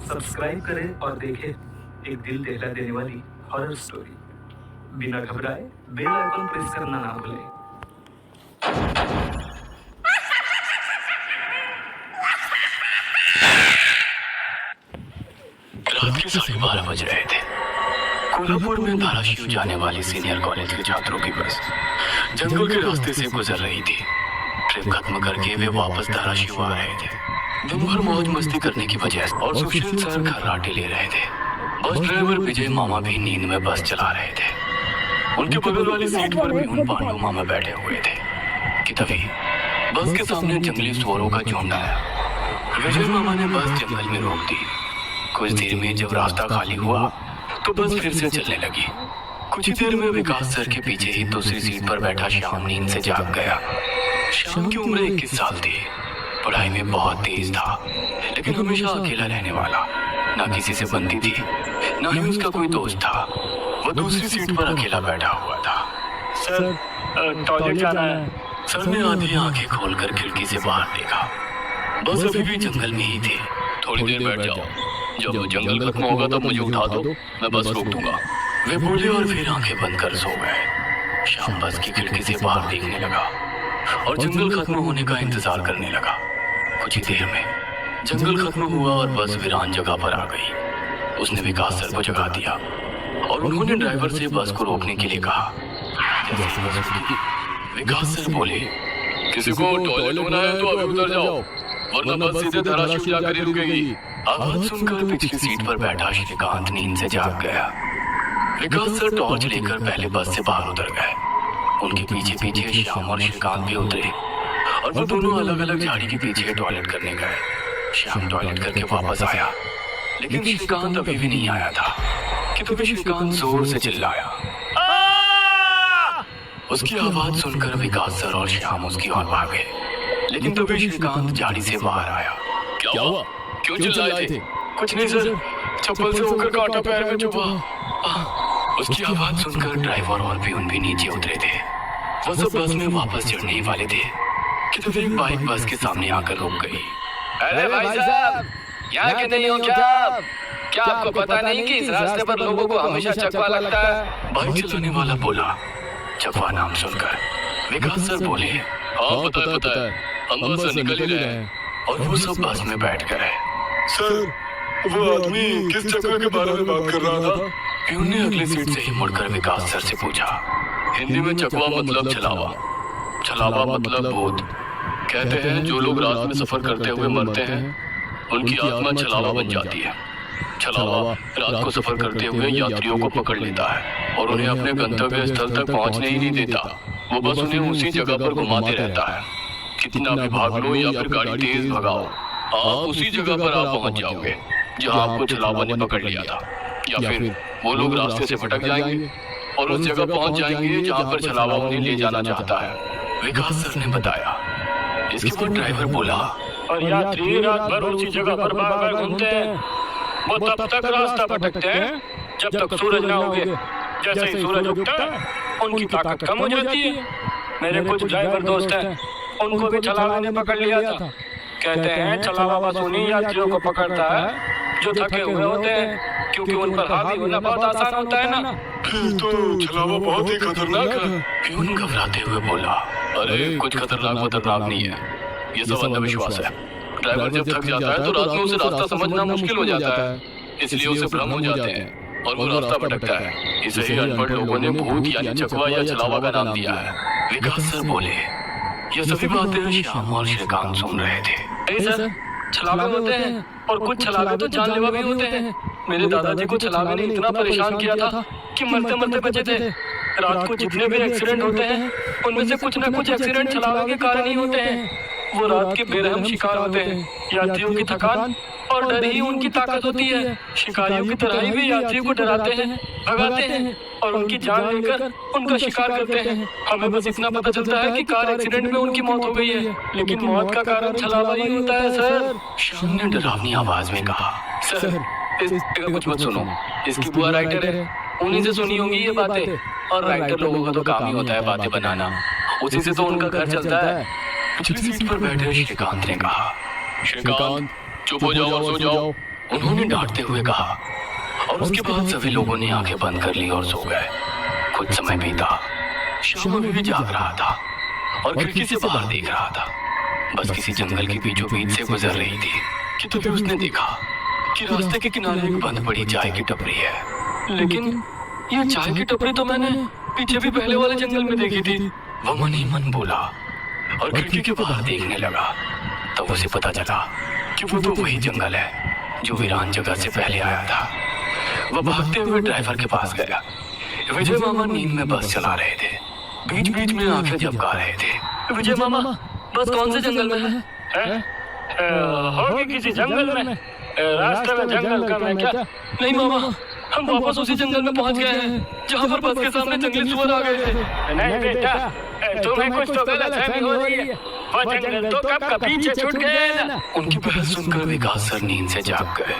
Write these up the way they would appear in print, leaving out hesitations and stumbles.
Subscribe करें और देखें एक दिल दहला देने वाली हॉरर स्टोरी। बिना घबराए बेल आइकन प्रेस करना ना भूलें। रात के 12:30 बज रहे थे। कोल्हापुर में धाराशिव जाने वाली सीनियर कॉलेज के छात्रों की बस जंगल के रास्ते से गुजर रही थी। ट्रिप खत्म करके वे वापस धाराशिव आ रहे थे। दिन भर मौज मस्ती करने की वजह से और सुशील सर खर्राटे ले रहे थे। बस ड्राइवर विजय मामा भी नींद में बस चला रहे थे। उनके बगल वाली सीट पर भी उन पांडु मामा बैठे हुए थे कि तभी बस के सामने जंगली सुअरों का झुंड आया। विजय मामा ने बस जंगल में रोक दी। कुछ देर में जब रास्ता खाली हुआ तो बस फिर से चलने लगी। कुछ ही देर में विकास सर के पीछे ही दूसरी सीट पर बैठा श्याम नींद से जाग गया। श्याम की उम्र 21 साल थी। पढ़ाई में बहुत तेज था, लेकिन हमेशा अकेला रहने वाला। ना किसी से बनती थी, ना ही उसका कोई दोस्त था। वो दूसरी सीट पर अकेला बैठा हुआ था। सर टॉयलेट जाना है। सर ने आधी आंखें खोलकर खिड़की से बाहर देखा। बस अभी भी जंगल में ही थे। थोड़ी देर बैठ जाओ, जब जंगल खत्म होगा तब मुझे उठा दो, मैं बस रोक दूंगा। वे बोले और फिर आंखें बंद कर सो गए। श्याम बस की खिड़की से बाहर देखने लगा और जंगल खत्म होने का इंतजार करने लगा। कुछ ही देर में जंगल खत्म हुआ और बस वीरान जगह पर आ गई। उसने विकास सर को जगा दिया और उन्होंने ड्राइवर से बस को रोकने के लिए कहा। जैसे बस रुकी, विकास सर बोले, किसी को टॉयलेट होना है तो अभी उतर जाओ, वरना बस सीधे धाराशिव जाकर ही रुकेगी। आवाज सुनकर पिछली सीट पर बैठा श्रीकांत नींद से जाग गया। विकास सर टॉर्च लेकर पहले बस से बाहर उतर गए। उनके पीछे पीछे श्याम और श्रीकांत भी उतरे और वो दोनों अलग अलग झाड़ी के पीछे टॉयलेट करने गए। श्याम टॉयलेट करके वापस आया, लेकिन श्रीकांत अभी भी नहीं आया था कि तभी श्रीकांत जोर से चिल्लाया। उसकी आवाज सुनकर विकास सर और श्याम उसकी ओर भागे, लेकिन तभी श्रीकांत झाड़ी से बाहर आया। क्या हुआ? क्यों चिल्लाए थे? कुछ नहीं सर, चप्पल से होकर कांटा पैर में चुभा। उसकी आवाज सुनकर ड्राइवर और पियून भी नीचे उतरे थे। वो सब बस में वापस चढ़ने ही वाले थे कि तभी एक बाइक बस के सामने आकर रुक गई। अरे भाई साहब, यहाँ के नहीं हो क्या? क्या आपको पता नहीं कि इस रास्ते पर लोगों को हमेशा चकवा लगता है? बाइक चलाने वाला बोला। चकवा नाम सुनकर विकास सर बोले, हाँ पता है, हम बस से निकल ही रहे हैं। और वो सब बस में बैठ गए। सर, वो आदमी किस चक्कर के बारे में बात कर रहा था? पियून ने अगली सीट से ही मुड़कर विकास सर से पूछा। हिंदी में चकवा मतलब छलावा, छलावा मतलब भूत। कहते हैं जो लोग रात में सफर करते हुए मरते हैं, उनकी आत्मा छलावा बन जाती है। छलावा रात को सफर करते हुए यात्रियों को पकड़ लेता है और उन्हें अपने गंतव्य स्थल तक पहुंचने ही नहीं देता। वो बस उन्हें उसी जगह पर घुमाते रहता है। कितना भी भाग लो या फिर गाड़ी तेज भगाओ, आप उसी जगह पर आप पहुंच जाओगे जहां आपको छलावा ने पकड़ लिया था। या फिर वो लोग रास्ते से भटक जाएंगे और उस जगह पहुंच जाएंगे जहां पर छलावा उन्हें ले जाना चाहता है। विकास सर ने बताया। इसके बाद ड्राइवर बोला, और यात्री रात भर उसी जगह पर बार-बार घूमते हैं। वो तब तक रास्ता भटकते हैं जब तक सूरज ना उगे। जैसे ही सूरज उगता है, उनकी ताकत कम हो जाती है। मेरे कुछ ड्राइवर दोस्त हैं, उनको भी छलावा ने पकड़ लिया था। कहते हैं छलावा बस उन्हीं यात्रियों को पकड़ता है जो थके हुए होते हैं, क्योंकि उन पर हावी होना बहुत आसान होता है ना। फिर तो छलावा बहुत ही खतरनाक है। पियून घबराते हुए बोला, अरे कुछ खतरनाक नहीं है, ये सब अंधविश्वास है। ड्राइवर जब थक जाता है तो रात में उसे रास्ता समझना मुश्किल हो जाता है, इसलिए उसे भ्रम हो जाते हैं और वो रास्ता भटकता है। इसे ही अनपढ़ लोगों ने भूत यानी चकवा या छलावा का नाम दिया है। विकास सर बोले। ये सभी बातें श्याम और श्रीकांत सुन रहे थे। सर, छलावे होते हैं और कुछ छलावे तो जानलेवा भी होते हैं। मेरे दादाजी को छलावे ने इतना परेशान किया था कि मरते मरते बचे थे। रात को जितने भी एक्सीडेंट होते हैं, उनमें से कुछ न कुछ एक्सीडेंट छलावे के कारण ही होते हैं। वो रात के बेरहम शिकार होते हैं। यात्रियों की थकान और डर ही उनकी ताकत होती है। शिकारियों की तरह ही वे यात्रियों को डराते हैं, भगाते हैं और उनकी जान लेकर उनका शिकार करते हैं। हमें बस इतना पता चलता है कि कार एक्सीडेंट में उनकी मौत हो गई है, लेकिन मौत का कारण छलावा ही होता है सर। श्याम ने डरावनी आवाज में कहा। सर, इसका कुछ मत सुनो। इसकी बुआ राइटर है, उन्हीं से सुनी होंगी ये बातें। और राइटर लोगों का तो काम ही होता है बातें बनाना, उसी से तो उनका घर चलता है। पिछली सीट पर बैठे श्रीकांत ने कहा, श्रीकांत चुप हो जाओ और सो जाओ, उन्होंने डांटते हुए कहा और उसके बाद सभी लोगों ने आंखें बंद कर ली और सो गए। कुछ समय बीता, शाम अभी भी जाग रहा था और खिड़की से बाहर देख रहा था। बस किसी जंगल के बीचों बीच से गुजर रही थी कि तभी उसने देखा कि रास्ते के किनारे एक बंद पड़ी चाय की टपरी है। लेकिन ये चाय की टपरी तो मैंने पीछे भी पहले वाले जंगल में देखी थी। वो मन ही मन बोला और खिड़की के बाहर देखने लगा। तब उसे पता चला कि वो तो वही जंगल है जो वीरान जगह से पहले आया था। वह भागते हुए ड्राइवर के पास गया। विजय मामा नींद में बस चला रहे थे। बीच बीच में आंखें झपका रहे थे। विजय मामा, बस कौन से जंगल में है? होगी किसी जंगल में, रास्ते में जंगल का मैं क्या? नहीं मामा, हम वापस उसी जंगल में पहुंच गए हैं जहाँ पर बस के सामने जंगली सुअर आ गए थे। नहीं बेटा, तुम्हें कुछ तो गलतफहमी हो रही है। वो जंगल तो कब का पीछे छूट गए ना। उनकी बहस सुनकर विकास सर नींद से जाग गए।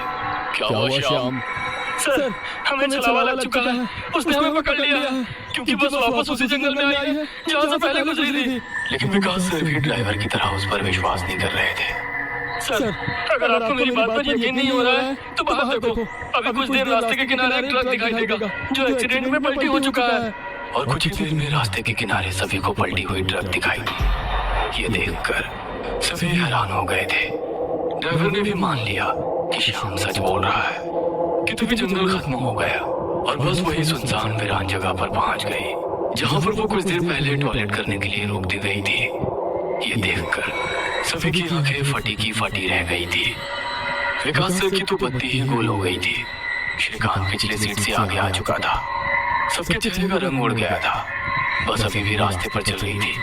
क्या हुआ श्याम? सर, हमें छलावा लग चुका है। उसने हमें पकड़ लिया है क्योंकि बस वापस उसी जंगल में आई है जहाँ से पहले गुजरी थी। लेकिन विकास सर भी ड्राइवर की तरह उस पर विश्वास नहीं कर रहे थे। सर, अगर आपको मेरी बात पर यकीन नहीं हो रहा है तो बाहर देखो। अभी कुछ देर रास्ते के किनारे एक ट्रक दिखाई देगा जो एक्सीडेंट में पलटी हो चुका है। और कुछ ही देर में रास्ते के किनारे सभी को पलटी हुई ट्रक दिखाई दी। ये देखकर सभी हैरान हो गए थे। ड्राइवर ने भी मान लिया कि श्याम सच बोल रहा है कि तभी जंगल खत्म हो गया और बस वही सुनसान वीरान जगह पर पहुंच गई जहां पर वो कुछ देर पहले टॉयलेट करने के लिए रोक दी गई थी। ये देखकर सभी की आंखें फटी की फटी रह गई थी। विकास सर की तो बत्ती ही गोल हो गई थी। श्रीकांत पिछले सीट से आगे आ चुका था। सबके चेहरे का रंग उड़ गया था। बस अभी भी रास्ते पर चल रही थी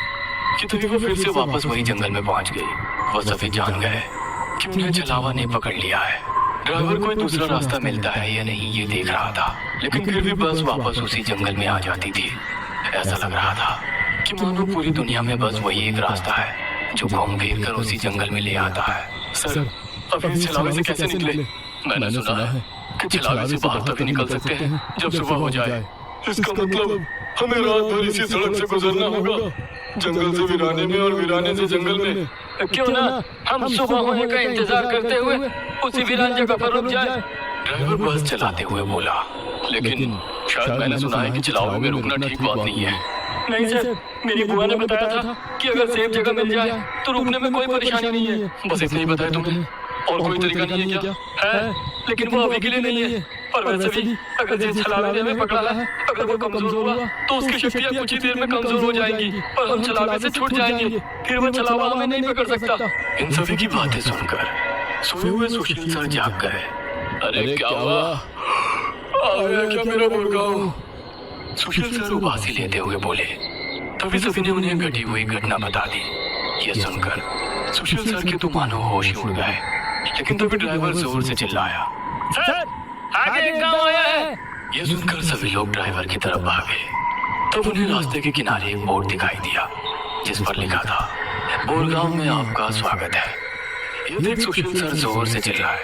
कि तभी वो फिर से वापस वही जंगल में पहुंच गई। वो सभी जान गए कि उन्हें छलावा ने पकड़ लिया है। ड्राइवर कोई दूसरा रास्ता मिलता है या नहीं ये देख रहा था, लेकिन फिर भी बस वापस उसी जंगल में आ जाती थी। ऐसा लग रहा था कि मानो पूरी दुनिया में बस वही एक रास्ता है जो घूम फिर कर उसी जंगल में ले आता है। सर, अब इस छलावे से कैसे निकले? मैंने सुना है कि छलावे से बाहर तभी निकल सकते हैं जब सुबह हो जाए। इसका मतलब हमें रात भर इसी सड़क से गुजरना होगा, जंगल से वीराने में और वीराने से जंगल में। क्यों ना हम सुबह होने का इंतजार करते हुए उसी वीरान जगह पर रुक जाए। ड्राइवर बस चलाते हुए बोला। लेकिन शायद मैंने सुना है कि छलावे में रुकना ठीक बात नहीं है। नहीं सर, मेरी बुआ ने बताया था कि अगर सेफ जगह मिल जाए तो रुकने में कोई परेशानी नहीं है। बस इतना ही बताया तुमने? और कोई तरीका नहीं है क्या? है, लेकिन वो अभी के लिए नहीं है। और वैसे भी अगर जिस छलावे ने हमें पकड़ा है, अगर वो कमजोर हुआ तो उसकी शक्तियाँ कुछ ही देर में कमजोर हो जाएंगी और हम छलावे से छूट जाएंगे। फिर वो छलावा हमें नहीं पकड़ सकता। इन सभी की बातें सुनकर सोए हुए सुशील सर जाग गए। अरे क्या हुआ? आ गया क्या मेरा मुर्गा? सुशील सर उबासी लेते हुए बोले। तभी सभी ने उन्हें घटी हुई घटना बता दी। ये सुनकर सुशील सर के तो मानो होश ही उड़ गए। लेकिन तभी ड्राइवर जोर से चिल्लाया, सर, आगे एक गांव आया है। ये सुनकर सभी लोग ड्राइवर की तरफ भागे। तब उन्हें रास्ते के किनारे एक बोर्ड दिखाई दिया जिस पर लिखा था, बोरगांव में आपका स्वागत है। ये देख सुशील सर जोर से चिल्लाए,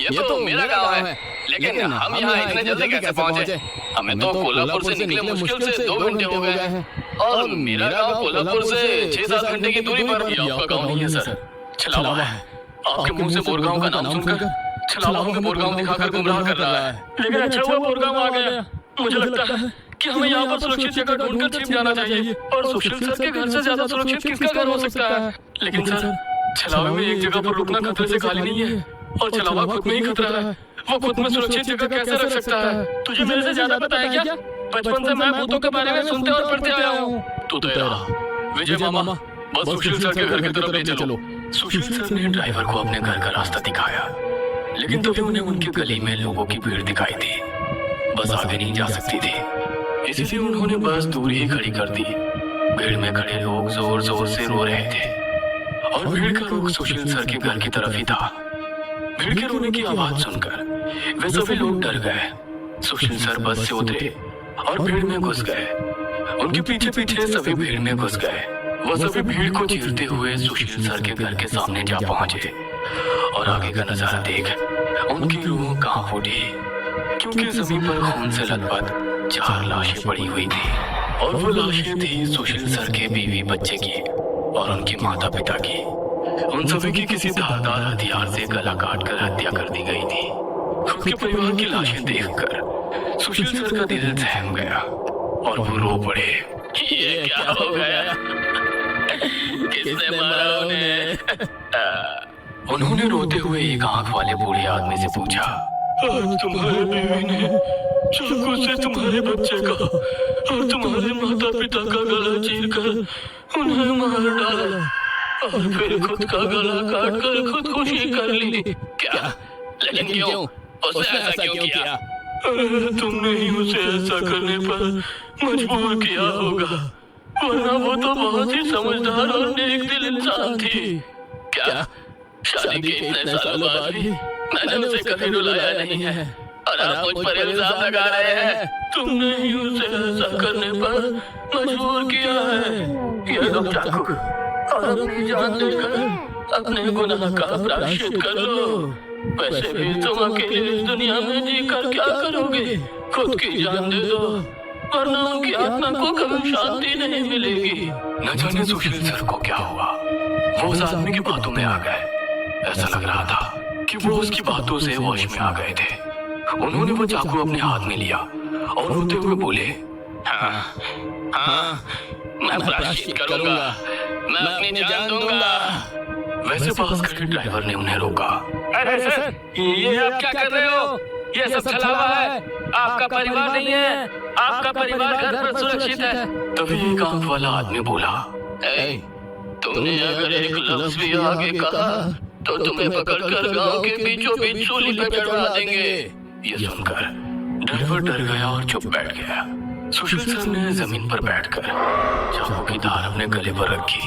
ये तो मेरा गांव है, लेकिन हम यहाँ इतने जल्दी कैसे पहुँचे? हमें तो कोल्हापुर से निकले मुश्किल से 2 घंटे हो गए हैं और मेरा गांव कोल्हापुर से 6-7 घंटे की दूरी पर। ये आपका गांव नहीं है सर, छलावा है। आपके मुंह से बोरगांव का नाम सुनकर छलावा हमें बोरगांव दिखाकर गुमराह कर रहा है। लेकिन अच्छा हुआ बोरगांव आ गया। मुझे लगता है कि हमें यहाँ पर सुरक्षित जगह ढूंढकर छिप जाना चाहिए। और सुशील सर के घर से ज्यादा सुरक्षित किसका घर हो सकता है? लेकिन सर, छलावे में एक जगह पर रुकना खतरे से खाली नहीं है और छलावा खुद में ही खतरा है। वो खुद में सुरक्षित जगह कैसे रख सकता है? तुझे मेरे से ज्यादा पता है क्या? बचपन से मैं भूतों के बारे में सुनते और पढ़ते आया हूँ। तो तेरा विजय मामा, बस सुशील सर के घर की तरफ ले चलो। सुशील सर ने ड्राइवर को अपने घर का रास्ता दिखाया, लेकिन तभी उन्हें उनकी गली में लोगों की भीड़ दिखाई दी। बस आगे नहीं जा सकती थी, इसलिए उन्होंने बस दूर ही खड़ी कर दी। भीड़ में खड़े लोग जोर जोर से रो रहे थे और भीड़ का रुख सुशील सर के घर की तरफ ही था। भीड़ के रोने की आवाज सुनकर वे सभी लोग डर गए। सुशील सर बस से उतरे और भीड़ में घुस गए। उनके पीछे पीछे सभी भीड़ में घुस गए। वो सभी भीड़ को चीरते हुए सुशील सर के घर के सामने जा पहुंचे और आगे का नजारा देख उनकी रूह कांप उठी, क्योंकि जमीन पर खून से लथपथ 4 लाशें पड़ी हुई थी और वो लाशें थी सुशील सर के बीवी बच्चे की और उनके माता पिता की। उन सभी की किसी धारदार हथियार से गला काटकर हत्या कर दी गई थी। खुद के परिवार की लाशें देखकर सुशील सर का दिल सहम गया और वो रो पड़े। ये क्या हो गया? किसने मारा उन्हें? उन्होंने रोते हुए एक आंख वाले बूढ़े आदमी से पूछा, आज तुम्हारे बीवी ने चाकू से तुम्हारे बच्चे का और तुम्हारे माता पिता का गला चीरकर उन्हें मार डाला और फिर खुद का गला काटकर खुदकुशी कर ली। क्या? लेकिन क्यों? उसने ऐसा क्यों किया? तुमने ही उसे ऐसा करने पर मजबूर किया होगा, वरना वो तो बहुत ही समझदार और नेक दिल इंसान थी। क्या? शादी के इतने सालों बाद भी मैंने उसे कभी रुलाया नहीं है और आप मुझ पर इल्जाम लगा रहे हैं। तुमने ही उसे ऐसा करने पर मजबूर किया है। ये लो चाकू और अपनी जान देकर अपने गुनाह का प्रायश्चित कर लो। वैसे भी तुम अकेले इस दुनिया में जीकर क्या करोगे? खुद की जान दे दो, वरना उनकी आत्मा को कभी शांति नहीं मिलेगी। न जाने सुशील सर को क्या हुआ, वो उस आदमी की बातों में आ गए। ऐसा लग रहा था कि वो उसकी बातों से वश में आ गए थे। उन्होंने वो चाकू अपने हाथ में लिया और रोते हुए बोले, हाँ, मैं प्रायश्चित करूंगा, मैं अपनी जान दूंगा। वैसे पास खड़े ड्राइवर ने उन्हें रोका। अरे सर, ये आप क्या कर रहे हो? ये सब छलावा है, आपका परिवार नहीं है, आपका परिवार घर पर सुरक्षित है। तभी एक आंख वाला आदमी बोला, तुमने अगर एक लफ्ज भी आगे कहा तो तुम्हें पकड़कर गांव के बीचों बीच सूली पर चढ़वा देंगे। ये सुनकर ड्राइवर डर गया और चुप बैठ गया। सुशील सर ने जमीन पर बैठकर चाकू की धार अपने गले पर रखी।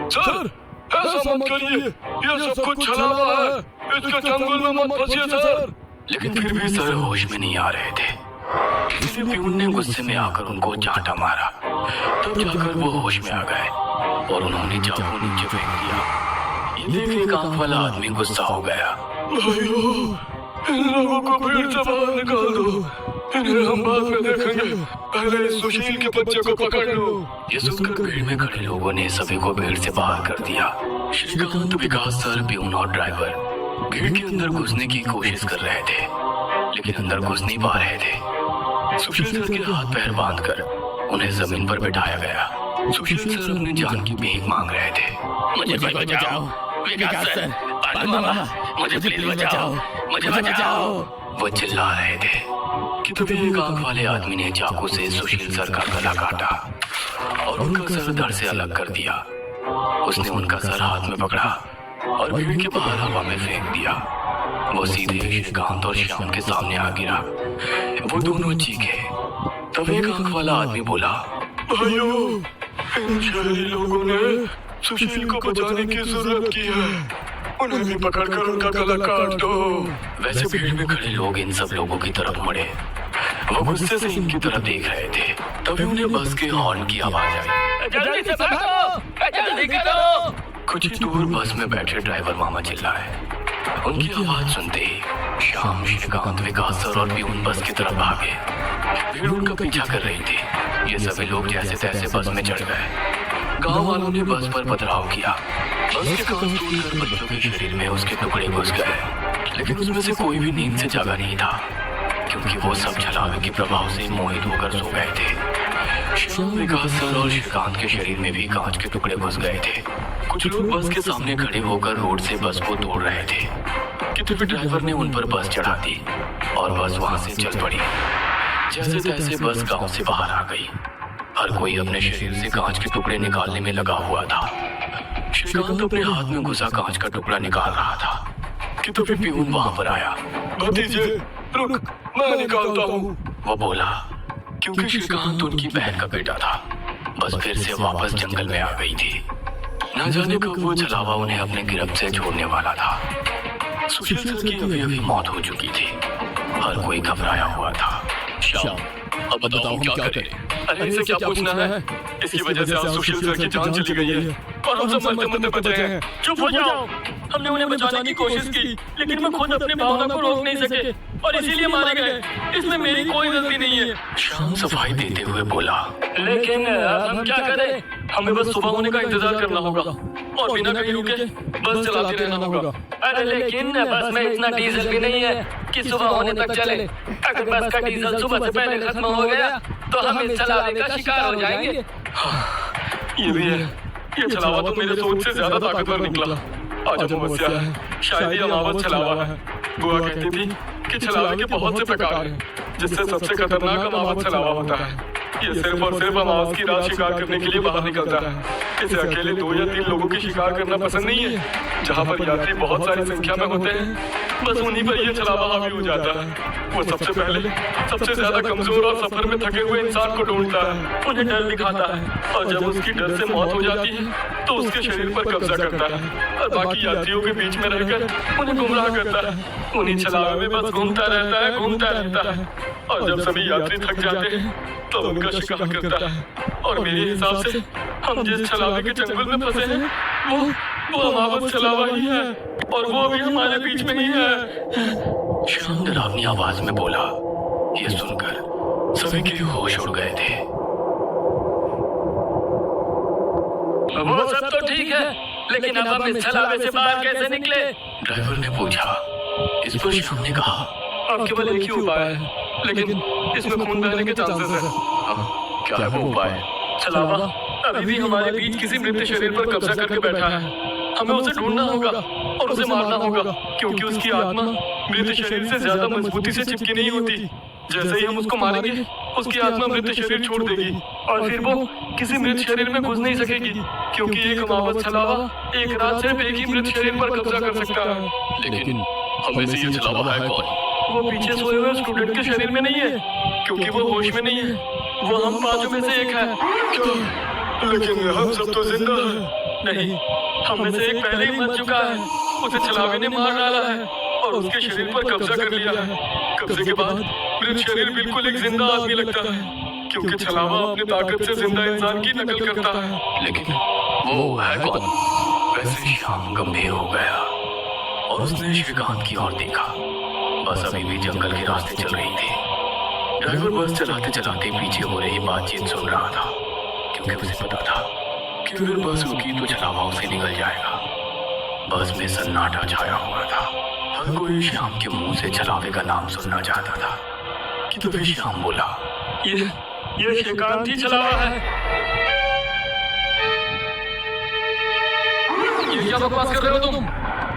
सर, ऐसा मत करिए, ये सब कुछ छलावा है, इसके चंगुल में मत फंसिए सर। लेकिन फिर भी सर होश में नहीं आ रहे थे। किसी प्यून ने गुस्से में आकर उनको चांटा मारा। तब जाकर वो होश में आ गए और उन्होंने चाकू नीचे फेंक दिया। ये देख एक आंख वाला आदमी गुस्सा हो गया। भाइयों, इन लोगों को भीड़ से बाहर निकाल दो, इन्हें हम बाद में देखेंगे, पहले इस सुशील के बच्चे को पकड़ लो। ये सुनकर भीड़ में खड़े लोगों ने सभी को भीड़ से बाहर कर दिया। श्रीकांत, विकास सर, प्यून और ड्राइवर भीड़ के अंदर घुसने की कोशिश कर रहे थे, लेकिन अंदर घुस नहीं पा रहे थे। सुशील सर के हाथ पैर बांधकर उन्हें जमीन पर बिठाया गया। सुशील सर अपनी जान की भीख मांग रहे थे। मुझे बचाओ, विकास सर, मामा, मुझे प्लीज बचाओ, मुझे बचाओ। वो चिल्ला रहे थे कि तभी एक आंख वाले आदमी ने चाकू से सुशील सर का गला काटा और उनका सर धड़ से अलग कर दिया। उसने उनका सर हाथ में पकड़ा और भीड़ के बाहर हवा में फेंक दिया। वो सीधे श्रीकांत और श्याम के सामने आ गिरा। वो दोनों चीखे। तभी एक आंख वाला आदमी बोला, भाइयों, इन शहरी लोगों ने सुशील को बचाने की जरूरत की है, उन्हें भी पकड़कर उनका गला काट दो। वैसे भीड़ में खड़े लोग इन सब लोगों की तरफ मुड़े। वो गुस्से से इनकी तरफ देख रहे थे। तभी उन्हें बस के हॉर्न की आवाज आई। जल्दी से भागो, जल्दी करो। कुछ ही दूर बस में बैठे ड्राइवर मामा चिल्लाए। उनकी आवाज सुनते ही श्याम, श्रीकांत, विकास सर और प्यून बस की तरफ भागे। भीड़ उनका पीछा कर रही थी। ये सभी लोग जैसे तैसे बस में चढ़ गए। गांव वालों ने बस पर पथराव किया। बस के कांच टूटकर बच्चों के शरीर में उसके टुकड़े घुस गए, लेकिन उसमें से कोई भी नींद से जागा नहीं था, क्योंकि वो सब छलावे के प्रभाव से मोहित होकर सो गए थे। श्याम, विकास सर और श्रीकांत के शरीर में भी कांच के टुकड़े घुस गए थे। कुछ लोग बस के सामने खड़े होकर रोड से बस को तोड़ रहे थे कि तभी ड्राइवर ने उन पर बस चढ़ा दी और बस वहां से चल पड़ी। जैसे तैसे बस गांव से बाहर आ गई। हर कोई अपने शरीर से कांच के टुकड़े निकालने में लगा हुआ था। श्रीकांत अपने हाथ में घुसा कांच का टुकड़ा निकाल रहा था कि तभी प्यून वहां पर आया। भतीजे, रुक, मैं निकालता हूँ, वो बोला, क्योंकि श्रीकांत उनकी बहन का बेटा था। बस फिर से वापस जंगल में आ गई थी। न जाने कब वो छलावा उन्हें अपने गिरफ्त से छोड़ने वाला था। सुशील सर की अभी अभी मौत हो चुकी थी। हर कोई घबराया हुआ था। श्याम, अब बताओ क्या करें? अरे इसे क्या पूछना है? इसकी वजह से आज सुशील सर की जान चली गई है और हम सब मरते मरते बचे हैं। चुप हो जाओ। हमने उन्हें बचाने की कोशिश की, लेकिन मैं खुद अपनी भावना को रोक नहीं सके और इसीलिए मारे गए। इसमें मेरी कोई गलती नहीं है। श्याम सफाई देते हुए बोला, लेकिन अब हम क्या करें? हमें बस सुबह होने का इंतजार करना होगा और बिना कहीं रुके बस चलाते रहना होगा। अरे लेकिन बस में इतना डीजल भी नहीं है कि सुबह होने तक चले। अगर बस का डीजल सुबह से पहले खत्म हो गया तो हम इस छलावे का शिकार हो जाएंगे। ये भी है, ये छलावा तो मेरे सोच से ज्यादा ताकतवर निकला। आज समस्या है, शायद ये अमावस छलावा है। बुआ कहती थी कि छलावे के बहुत से प्रकार हैं, जिससे सबसे खतरनाक अमावस छलावा होता है। ये सिर्फ और सिर्फ अमावस की रात शिकार करने के लिए बाहर निकलता है। इसे अकेले 2 या 3 लोगों की शिकार करना पसंद नहीं है। जहाँ पर यात्री बहुत सारी संख्या में होते हैं, बस उन्हीं पर यह छलावा हावी हो जाता है। वो सबसे पहले सबसे ज्यादा कमजोर और सफर में थके हुए इंसान को ढूंढता है, उन्हें डर दिखाता है, और जब उसकी डर से मौत हो जाती है तो उसके शरीर पर कब्जा करता है और बाकी यात्रियों के बीच में रहकर उन्हें गुमराह करता है। उन्हीं छलावे में बस घूमता रहता है और जब सभी यात्री थक जाते हैं तो उनका शिकार करता है। और मेरे हिसाब से हम जिस छलावे के जंगल में फंसे हैं वो अमावस छलावा ही है, और वो अभी हमारे बीच में ही है। श्याम डरावनी आवाज में बोला। ये सुनकर सभी के होश उड़ गए थे। वो सब तो ठीक है, लेकिन अब हम इस छलावे से बाहर कैसे निकले? ड्राइवर ने पूछा। इस पर श्याम ने कहा, अब केवल एक ही उपाय है, लेकिन इसमें खून बहने के चांसेस है। क्या है वो उपाय? छलावा अभी भी हमारे बीच किसी मृत शरीर पर कब्जा करके बैठा है। हमें उसे ढूंढना होगा और उसे मारना होगा, क्योंकि उसकी आत्मा मृत शरीर से ज्यादा मजबूती से चिपकी नहीं होती। जैसे ही हम उसको मारेंगे उसकी आत्मा मृत शरीर छोड़ देगी और फिर वो किसी मृत शरीर में घुस नहीं सकेगी, क्योंकि एक अमावस छलावा एक रात सिर्फ एक ही मृत शरीर पर कब्जा कर सकता है। लेकिन हमें से ये छलावा है कौन? वो पीछे सोए हुए स्टूडेंट के शरीर में नहीं है, क्योंकि वो होश में नहीं है। वो हम 5 में से एक है। क्या? लेकिन हम सब तो जिंदा हैं। नहीं, हम में से एक पहले ही मर चुका है। उसे छलावे ने मार डाला है और उसके शरीर पर कब्जा कर लिया है। कब्जे के बाद मृत शरीर बिल्कुल एक जिंदा आदमी लगता है, क्योंकि छलावा अपनी ताकत से जिंदा इंसान की नकल करता है। लेकिन वो है कौन? वैसे श्याम गंभीर हो गया और उसने श्रीकांत की ओर देखा। बस अभी भी जंगल के रास्ते चल रही थी। ड्राइवर बस चलाते चलाते पीछे हो रही बातचीत सुन रहा था, क्योंकि उसे पता था कि अगर बस रुकी तो छलावा उसे निकल जाएगा। बस में सन्नाटा छाया हुआ था। हर कोई श्याम के मुंह से छलावे का नाम सुनना चाहता था कि तभी श्याम बोला, ये श्रीकांत ही छलावा है। ये क्या बकवास कर रहे हो तुम?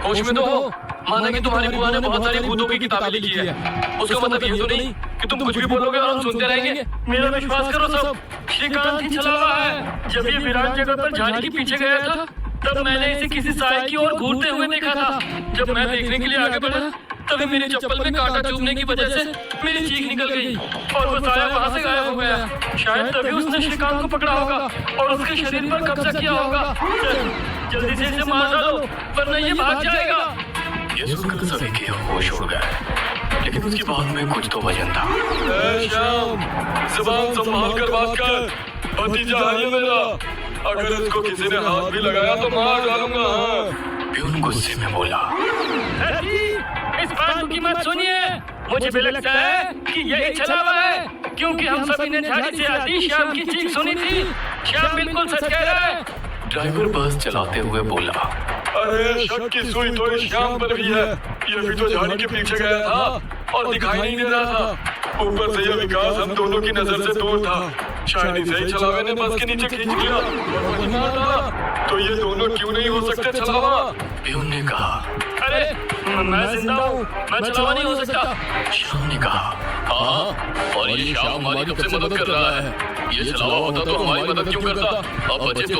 होश में तो हो। माना कि तुम्हारी बुआ ने बहुत सारी भूतों की किताबें लिखी है, उसका मतलब ये तो नहीं कि तुम कुछ भी बोलोगे और हम सुनते रहेंगे। मेरा विश्वास करो सब, श्रीकांत ही छलावा है। जब ये विराट जगह पर झाड़ी के पीछे गया था तब मैंने इसे किसी साय की ओर घूरते हुए देखा था। जब मैं देखने के लिए आगे बढ़ा तभी मेरी चप्पल में कांटा चुभने की वजह से मेरी चीख निकल गई और वो साया वहां से गायब हो गया। शायद तभी उसने श्रीकांत को पकड़ा होगा और उसके शरीर पर कब्जा किया होगा। जल्दी से इसे मार डालो वरना ये भाग जाएगा। ये सुनकर सभी के होश उड़ गए, लेकिन उसकी बात में कुछ तो वजन था। श्याम, जुबान संभाल कर बात कर। भतीजा है ये मेरा, अगर इसको किसी ने हाथ भी लगाया तो मार डालूंगा। प्यून गुस्से में बोला, इस बात की मत सुनिए। मुझे भी लगता है कि यही छलावा है, क्योंकि हम सभी ने झाड़ी से आती श्याम की चीख सुनी थी। श्याम बिल्कुल सच कह रहा है। ड्राइवर बस चलाते हुए बोला, अरे शक की सुई तो इस श्याम पर भी है। ये भी तो झाड़ी के पीछे गया था और दिखाई नहीं दे रहा था। ऊपर से यह विकास हम दोनों की नजर से दूर था। शायद इसे ही छलावे ने बस के नीचे खींच लिया और वहीं मार डाला। तो ये दोनों क्यों नहीं हो सकते छलावा? प्यून ने कहा। अरे मैं जिंदा हूँ, मैं छलावा नहीं हो सकता। श्याम ने कहा, हाँ, और ये श्याम हमारी कब से मदद कर रहा है। ये छलावा होता तो हमारी मदद क्यों करता? अब बचे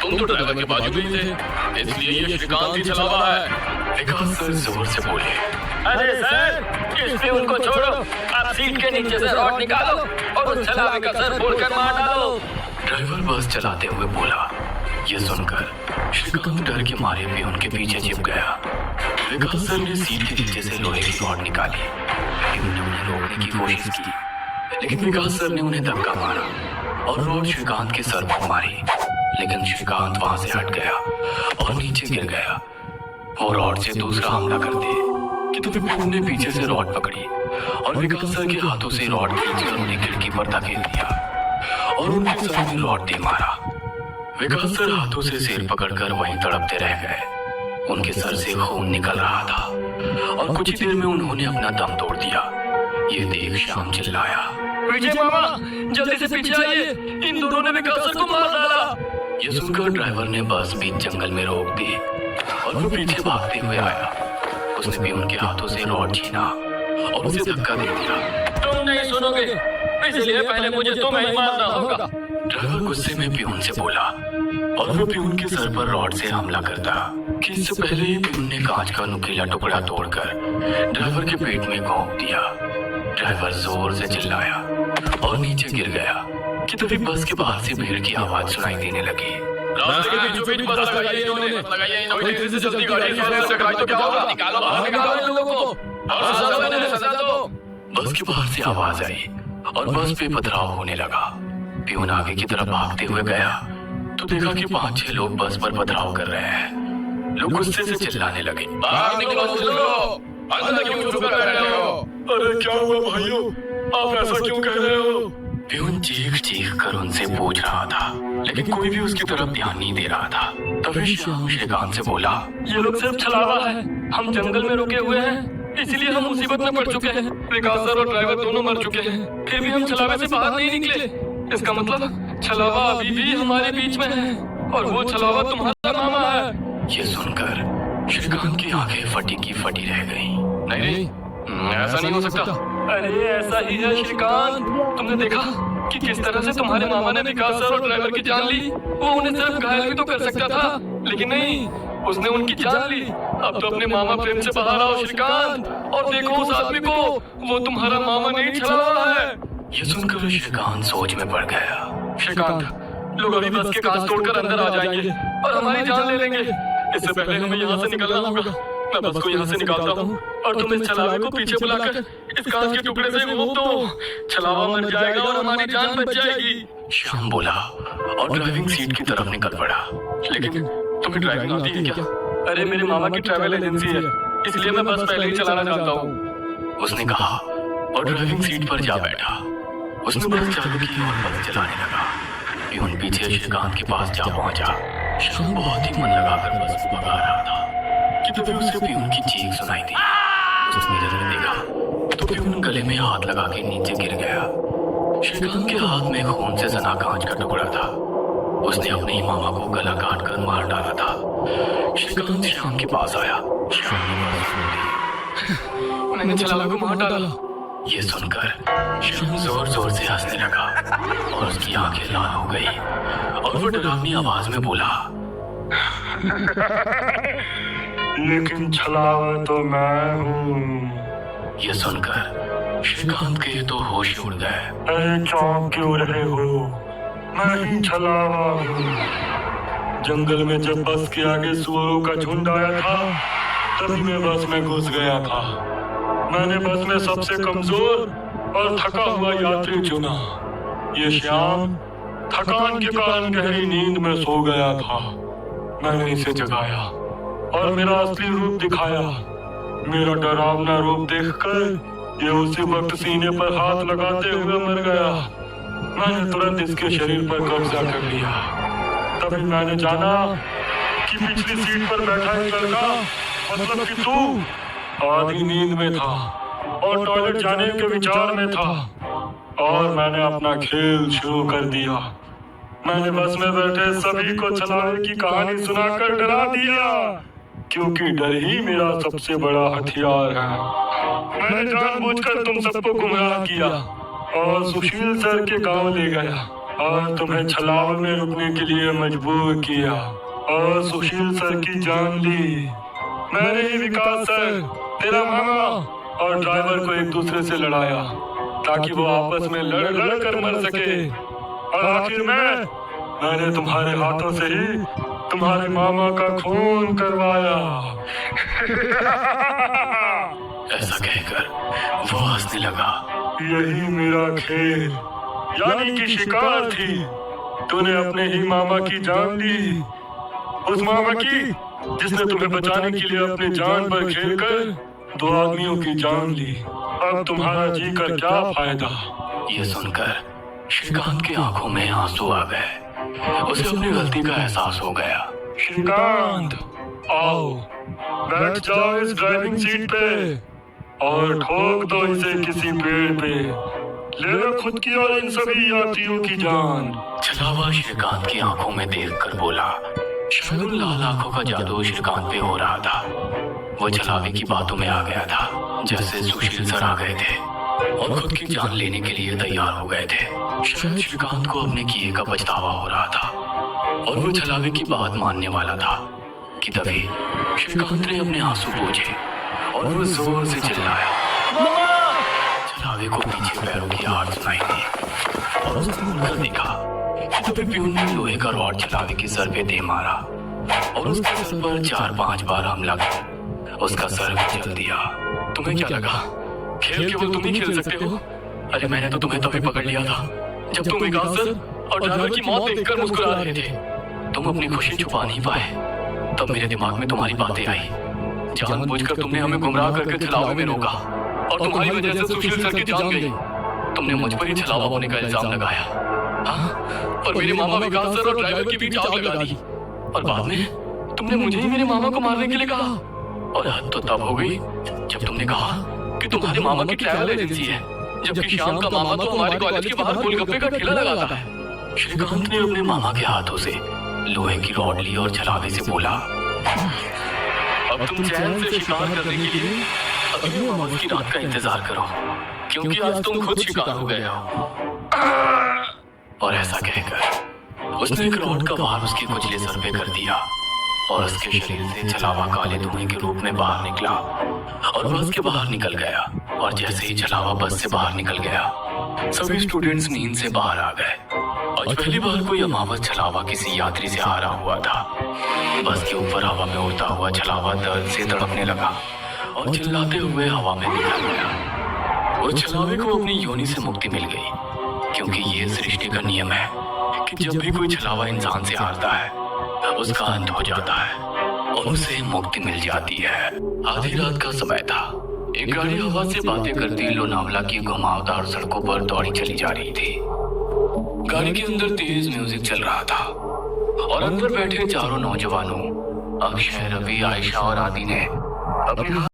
तुम तो ड्राइवर के बाजू में थे, इसलिए ये श्रीकांत ही छलावा है। विकास सर जोर से बोले, अरे सर, इस प्यून को छोड़ो। आप सीट के नीचे से रॉड निकालो और उस छलावे का सर फोड़कर मार डालो। ड्राइवर बस चलाते हुए बोला। ये सुनकर श्रीकांत डर के मारे प्यून के पीछे छिप गया। विकास सर ने सीट के नीचे से लोहे की रॉड निकाली। प्यून ने उन्हें रोकने की कोशिश की, लेकिन विकास सर ने उन्हें धक्का मारा और रॉड श्रीकांत के सर पर मारी। लेकिन श्रीकांत वहां से हट गया और नीचे गिर गया। वो रॉड से दूसरा हमला करते कि तभी प्यून ने पीछे से रॉड पकड़ी और विकास सर के हाथों से रॉड खींचकर उन्हें खिड़की पर धकेल दिया और उनके सर में रॉड दे मारा। विकास सर हाथों से सिर पकड़कर वहीं तड़पते रह गए। उनके सर से खून निकल रहा था और कुछ ही देर में उन्होंने अपना दम तोड़ दिया। ये देख श्याम चिल्लाया, विजय मामा, जल्दी से पीछे आइए, इन दोनों ने विकास सर को मार डाला। ये सुनकर ड्राइवर ने बस बीच जंगल में रोक दी और वो पीछे भागते हुए आया। उसने भी उनके हाथों से रॉड छीना और उसे धक्का दे दिया। तुम नहीं सुनोगे, इसलिए पहले मुझे तुम्हें ही मारना होगा। ड्राइवर गुस्से में प्यून से बोला और वो प्यून के सर पर रॉड से हमला करता कि इससे पहले ही प्यून ने कांच का नुकीला टुकड़ा तोड़कर ड्राइवर के पेट में घोंप दिया। ड्राइवर जोर से चिल्लाया और नीचे गिर गया कि तभी बस के बाहर से भीड़ की आवाज सुनाई देने लगी। रास्ते के बीचों बीच बस लगाइए इन्होंने, तेजी से जल्दी गाड़ी से टकराई तो क्या होगा? निकालो बाहर, निकालो इन लोगों को और सजा दो। बस के बाहर से आवाज आई और बस पे पथराव होने लगा। प्यून आगे की तरफ भागते हुए गया तो देखा कि 5-6 लोग बस पर पथराव कर रहे हैं। लोग गुस्से से चिल्लाने लगे, बाहर निकलो अंदर क्यों चुप कर रहे हो? अरे क्या हुआ भाइयों, आप ऐसा क्यों कह रहे हो? प्यून चीख कर उनसे पूछ रहा था, लेकिन कोई भी उसकी तरफ ध्यान नहीं दे रहा था। तभी श्याम श्रीकांत से बोला, ये लोग सिर्फ छलावा है, हम जंगल में रुके हुए हैं, इसलिए हम मुसीबत में पड़ चुके हैं। विकास सर और ड्राइवर दोनों मर चुके हैं, फिर भी हम छलावे से बाहर नहीं निकले। इसका मतलब छलावा अभी भी हमारे बीच में है और वो छलावा तुम्हारा मामा है। ये सुनकर श्रीकांत की आंखें फटी की फटी रह गईं। नहीं, ऐसा नहीं हो सकता। अरे ऐसा ही है श्रीकांत, तुमने देखा कि किस तरह से तुम्हारे मामा ने विकास सर और ड्राइवर की जान ली। वो उन्हें सिर्फ घायल भी तो कर सकता था, लेकिन नहीं, उसने उनकी जान ली। अब तो अपने मामा प्रेम से बाहर आओ श्रीकांत और देखो उस आदमी को, वो तुम्हारा मामा नहीं छलावा है। ये सुनकर श्रीकांत सोच में पड़ गया। श्रीकांत, लोग अभी बस के कांच तोड़कर अंदर आ जाएंगे और हमारी जान ले लेंगे। इससे पहले हमें यहाँ से निकलना होगा। मैं बस को यहाँ से निकालता हूँ और तुम इस छलावे को पीछे बुलाकर इस कांच के टुकड़े से घोंप दो। छलावा मर जाएगा और हमारी जान बच जाएगी। श्याम बोला और ड्राइविंग सीट की तरफ निकल पड़ा। लेकिन तुम्हें ड्राइविंग आती है क्या? अरे मेरे मामा की ट्रैवल एजेंसी है, इसलिए मैं बस पहले ही चलाना जानता हूँ, उसने कहा और ड्राइविंग सीट पर जा बैठा। उसने बस चालू की और बस चलाने लगा। प्यून पीछे श्रीकांत के पास जा पहुंचा। श्याम बहुत ही मन लगाकर बस को भगा रहा था कि तभी उसे प्यून की चीख सुनाई दी। उसने जब देखा तो प्यून गले में हाथ लगा के नीचे गिर गया। श्रीकांत के हाथ में खून से सना कांच का टुकड़ा था। उसने अपने ही मामा को गला काट कर मार डाला था। श्रीकांत श्याम के पास आया। श्याम ने बस खोली। मैंने छलावा को मार डाला। ये सुनकर श्याम जोर जोर से हंसने लगा और उसकी आंखें लाल हो गई और वो डरावनी आवाज में बोला, लेकिन छलावा तो मैं हूँ। ये सुनकर श्रीकांत के तो होश उड़ गए। अरे चौंक क्यों रहे हो, मैं ही छलावा हूँ। जंगल में जब बस के आगे सुअरों का झुंड आया था, तभी मैं बस में घुस गया था। मैंने बस में सबसे कमजोर और थका हुआ यात्री चुना। ये श्याम थकान के कारण गहरी नींद में सो गया था। मैंने इसे जगाया और मेरा असली रूप दिखाया। मेरा डरावना रूप देखकर ये उसी वक्त सीने पर हाथ लगाते हुए मर गया। मैंने तुरंत इसके शरीर पर कब्जा कर लिया। तभी मैंने जाना कि पिछली सीट पर बैठा एक लड़का, मतलब कि तू, आधी नींद में था और टॉयलेट जाने के विचार में था, और मैंने अपना खेल शुरू कर दिया। मैंने बस में बैठे सभी को छलावे की कहानी सुनाकर डरा दिया, क्योंकि डर ही मेरा सबसे बड़ा हथियार है। मैंने जानबूझकर तुम सबको गुमराह किया और सुशील सर के गांव ले गया और तुम्हें छलावे में रुकने के लिए मजबूर किया और सुशील सर की जान ली। मैंने ही विकास सर, तेरा मामा और ड्राइवर को एक दूसरे से लड़ाया ताकि वो आपस में लड़ लड़ कर मर सके, और आखिर मैंने तुम्हारे हाथों से ही तुम्हारे मामा का खून करवाया। ऐसा कहकर वो हंसने लगा। यही मेरा खेल, यानी कि शिकार थी। तूने अपने ही मामा की जान ली, उस मामा की जिसने तुम्हें बचाने के लिए अपनी जान पर खेलकर 2 आदमियों की जान ली। अब तुम्हारा जीकर क्या फायदा। ये सुनकर श्रीकांत की आंखों में आंसू आ गए। उसे अपनी गलती का एहसास हो गया। श्रीकांत, आओ बैठ जाओ इस ड्राइविंग सीट पे और ठोक दो इसे किसी पेड़ पे। ले लो खुद की और इन सभी यात्रियों की जान। छलावा श्रीकांत की आंखों में देखकर बोला। शायद उन लाल आंखों का जादू श्रीकांत पे हो रहा था। वो छलावे की बातों में आ गया था, जैसे सुशील सर आ गए थे और खुद की जान लेने के लिए तैयार हो गए थे। शायद श्रीकांत को अपने किए का पछतावा हो रहा था और वो छलावे की बात मानने वाला था कि तभी श्रीकांत ने अपने आंसू पोंछे और वो जोर से चिल्लाया। छलावे को पीछे पैरों की आहट सुनाई दी और उसने मुड़कर देखा कि तभी प्यून ने लोहे का रॉड छलावे के सर पे दे मारा और उसके सर पर 4-5 बार हमला किया। उसका सर भी जल दिया। तुम्हें क्या लगा खेल केवल तुम ही खेल सकते हो? अरे मैंने तो तुम्हें तभी पकड़ लिया था जब तुम विकास सर और ड्राइवर की मौत देखकर मुस्कुरा रहे थे। तुम अपनी खुशी छुपा नहीं पाए। तब मेरे दिमाग में तुम्हारी बातें आई। जानबूझकर तुमने हमें गुमराह करके छलावे में रोका और तुम्हारी वजह से सुशील सर की जान गई। तुमने मुझ पर ही छलावा होने का इल्जाम लगाया, हाँ? और मेरे मामा विकास सर और ड्राइवर की भी जान लगा दी और बाद में तुमने मुझे ही मेरे मामा को मारने के लिए कहा। और हद तो तब हो गई जब तुमने कहा कि तुम्हारे मामा की ट्रैवल एजेंसी है, जबकि श्याम का मामा तो हमारे कॉलेज के बाहर गोलगप्पे का ठेला लगाता है। श्रीकांत ने अपने मामा के हाथों से लोहे की रॉड ली और छलावे से बोला, अब तुम चैन से शिकार करने के लिए अगले अमावस की रात का इंतजार करो, क्योंकि आज तुम खुद शिकार हो गए हो। और ऐसा कहकर उसने एक रॉड का वार उसके कुचले सर पे कर दिया और उसके शरीर से छलावा काले धुएं के रूप में बाहर निकला और बस के बाहर निकल गया। और जैसे ही छलावा बस से बाहर निकल गया, सभी स्टूडेंट्स नींद से बाहर आ गए। आज पहली बार कोई अमावस छलावा किसी यात्री से हारा हुआ था। बस के ऊपर हवा में उड़ता हुआ छलावा दर्द से तड़पने लगा और चिल्लाते हुए हवा में निकल गया। उस छलावे को अपनी योनि से मुक्ति मिल गई, क्योंकि ये सृष्टि का नियम है कि जब भी कोई छलावा इंसान से हारता है, उसका अंत हो जाता है और उसे मुक्ति मिल जाती है। आधी रात का समय था। एक गाड़ी हवा से बातें करती लोनावला की घुमावदार सड़कों पर दौड़ी चली जा रही थी। गाड़ी के अंदर तेज म्यूजिक चल रहा था और अंदर बैठे चारों नौजवानों अक्षय, रवि, आयशा और आदि ने अपने